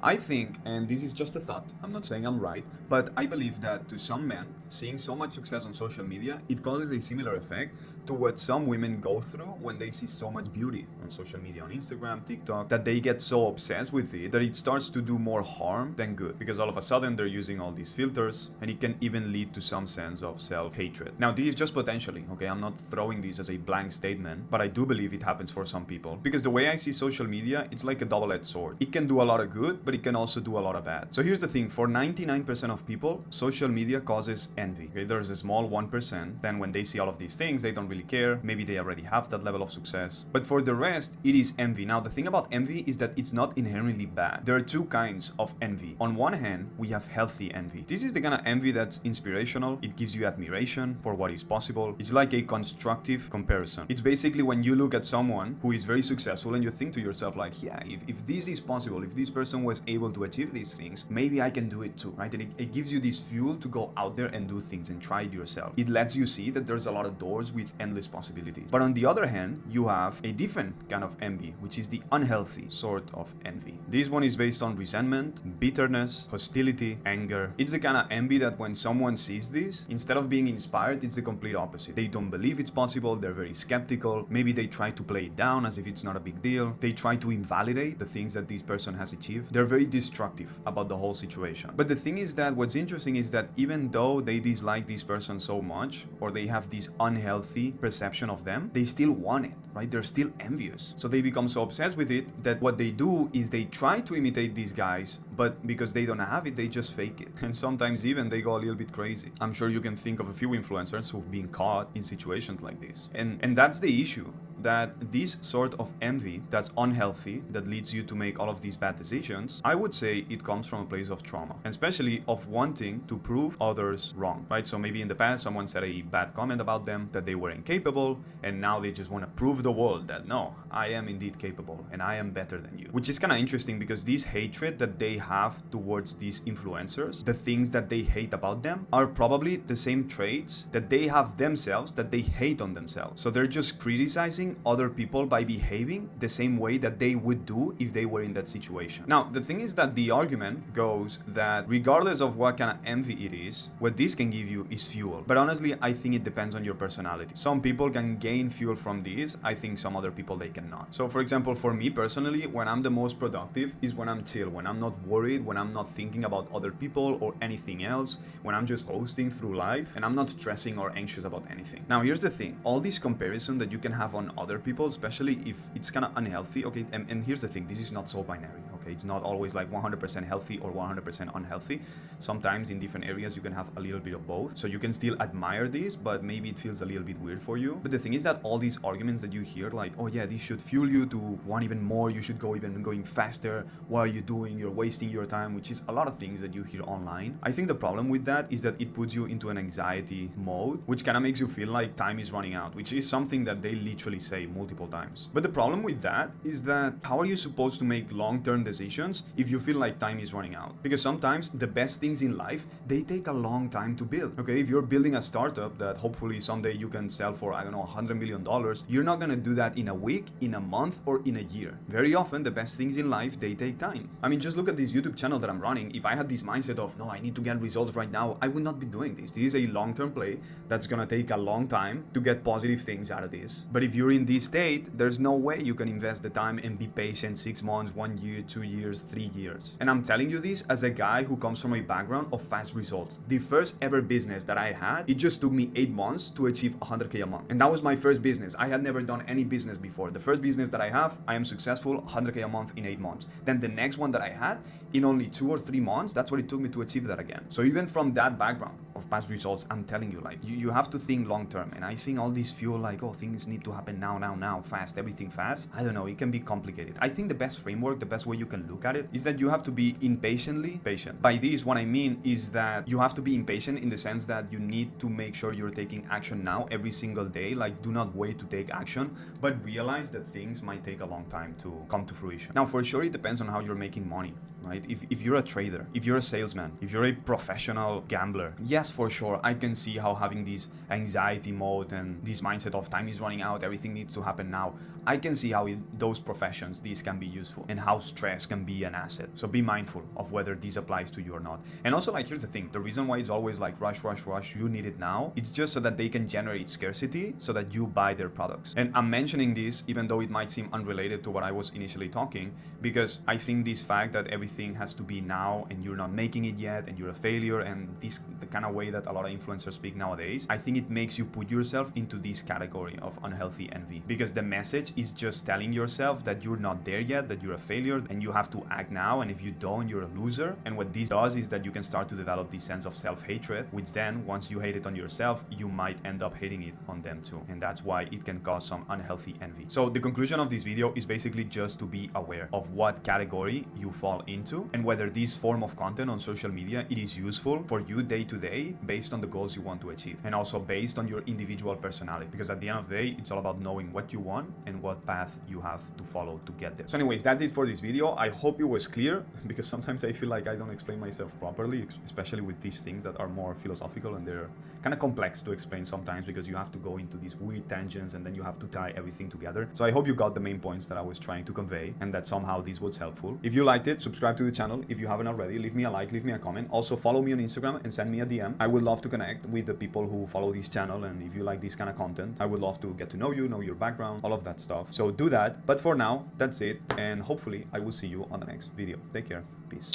I think, and this is just a thought, I'm not saying I'm right, but I believe that to some men, seeing so much success on social media, it causes a similar effect to what some women go through when they see so much beauty on social media, on Instagram, TikTok, that they get so obsessed with it that it starts to do more harm than good. Because all of a sudden they're using all these filters, and it can even lead to some sense of self-hatred. Now, this is just potentially, okay? I'm not throwing this as a blank statement, but I do believe it happens for some people. Because the way I see social media, it's like a double-edged sword. It can do a lot of good, but it can also do a lot of bad. So here's the thing, for 99% of people, social media causes envy. Okay? There's a small 1%, then when they see all of these things, they don't really care. Maybe they already have that level of success. But for the rest, it is envy. Now, the thing about envy is that it's not inherently bad. There are two kinds of envy. On one hand, we have healthy envy. This is the kind of envy that's inspirational. It gives you admiration for what is possible. It's like a constructive comparison. It's basically when you look at someone who is very successful and you think to yourself like, yeah, if this is possible, if this person was able to achieve these things, maybe I can do it too, right? And it gives you this fuel to go out there and do things and try it yourself. It lets you see that there's a lot of doors with endless possibilities. But on the other hand, you have a different kind of envy, which is the unhealthy sort of envy. This one is based on resentment, bitterness, hostility, anger. It's the kind of envy that when someone sees this, instead of being inspired, it's the complete opposite. They don't believe it's possible, they're very skeptical, maybe they try to play it down as if it's not a big deal, they try to invalidate the things that this person has achieved. They're very destructive about the whole situation. But the thing is that what's interesting is that even though they dislike this person so much, or they have this unhealthy perception of them, they still want it, right? They're still envious. So they become so obsessed with it that what they do is they try to imitate these guys, but because they don't have it, they just fake it. And sometimes even they go a little bit crazy. I'm sure you can think of a few influencers who've been caught in situations like this. And that's the issue. That this sort of envy that's unhealthy, that leads you to make all of these bad decisions, I would say it comes from a place of trauma, and especially of wanting to prove others wrong, right? So maybe in the past someone said a bad comment about them, that they were incapable, and now they just want to prove the world that no, I am indeed capable and I am better than you. Which is kind of interesting because this hatred that they have towards these influencers, the things that they hate about them, are probably the same traits that they have themselves that they hate on themselves. So they're just criticizing other people by behaving the same way that they would do if they were in that situation. Now, the thing is that the argument goes that regardless of what kind of envy it is, what this can give you is fuel. But honestly, I think it depends on your personality. Some people can gain fuel from this. I think some other people, they cannot. So for example, for me personally, when I'm the most productive is when I'm chill, when I'm not worried, when I'm not thinking about other people or anything else, when I'm just coasting through life and I'm not stressing or anxious about anything. Now, here's the thing. All this comparison that you can have on other people, especially if it's kind of unhealthy, okay, and here's the thing, this is not so binary, okay, it's not always like 100% healthy or 100% unhealthy. Sometimes in different areas you can have a little bit of both, so you can still admire this, but maybe it feels a little bit weird for you. But the thing is that all these arguments that you hear, like, oh yeah, this should fuel you to want even more, you should go even going faster, what are you doing, you're wasting your time, which is a lot of things that you hear online. I think the problem with that is that it puts you into an anxiety mode, which kind of makes you feel like time is running out, which is something that they literally say multiple times. But the problem with that is that how are you supposed to make long-term decisions if you feel like time is running out? Because sometimes the best things in life, they take a long time to build. Okay, if you're building a startup that hopefully someday you can sell for, I don't know, $100 million, you're not gonna do that in a week, in a month, or in a year. Very often, the best things in life, they take time. I mean, just look at this YouTube channel that I'm running. If I had this mindset of, no, I need to get results right now, I would not be doing this. This is a long-term play that's gonna take a long time to get positive things out of this. But if you're in this state, there's no way you can invest the time and be patient 6 months, 1 year, 2 years, 3 years. And I'm telling you this as a guy who comes from a background of fast results. The first ever business that I had, it just took me 8 months to achieve 100K a month. And that was my first business. I had never done any business before. The first business that I have, I am successful, 100K a month in 8 months. Then the next one that I had, in only 2 or 3 months, that's what it took me to achieve that again. So even from that background of past results, I'm telling you, like, you have to think long term. And I think all this fuel, like, oh, things need to happen now, fast, everything fast. I don't know, it can be complicated. I think the best framework, the best way you can look at it is that you have to be impatiently patient. By this, what I mean is that you have to be impatient in the sense that you need to make sure you're taking action now every single day. Like, do not wait to take action, but realize that things might take a long time to come to fruition. Now, for sure, it depends on how you're making money, right? If you're a trader, if you're a salesman, if you're a professional gambler, yes, for sure, I can see how having this anxiety mode and this mindset of time is running out, everything needs to happen now, I can see how in those professions these can be useful and how stress success can be an asset. So be mindful of whether this applies to you or not. And also, like, here's the thing, the reason why it's always like rush, you need it now, it's just so that they can generate scarcity so that you buy their products. And I'm mentioning this even though it might seem unrelated to what I was initially talking, because I think this fact that everything has to be now and you're not making it yet and you're a failure, and this the kind of way that a lot of influencers speak nowadays, I think it makes you put yourself into this category of unhealthy envy, because the message is just telling yourself that you're not there yet, that you're a failure and you have to act now, and if you don't, you're a loser. And what this does is that you can start to develop this sense of self-hatred, which then once you hate it on yourself, you might end up hating it on them too, and that's why it can cause some unhealthy envy. So the conclusion of this video is basically just to be aware of what category you fall into and whether this form of content on social media it is useful for you day to day based on the goals you want to achieve, and also based on your individual personality, because at the end of the day it's all about knowing what you want and what path you have to follow to get there. So anyways, that's it for this video. I hope it was clear, because sometimes I feel like I don't explain myself properly, especially with these things that are more philosophical, and they're kind of complex to explain sometimes because you have to go into these weird tangents and then you have to tie everything together. So I hope you got the main points that I was trying to convey and that somehow this was helpful. If you liked it, subscribe to the channel. If you haven't already, leave me a like, leave me a comment. Also follow me on Instagram and send me a DM. I would love to connect with the people who follow this channel, and if you like this kind of content, I would love to get to know you, know your background, all of that stuff. So do that. But for now, that's it, and hopefully I will see you on the next video. Take care. Peace.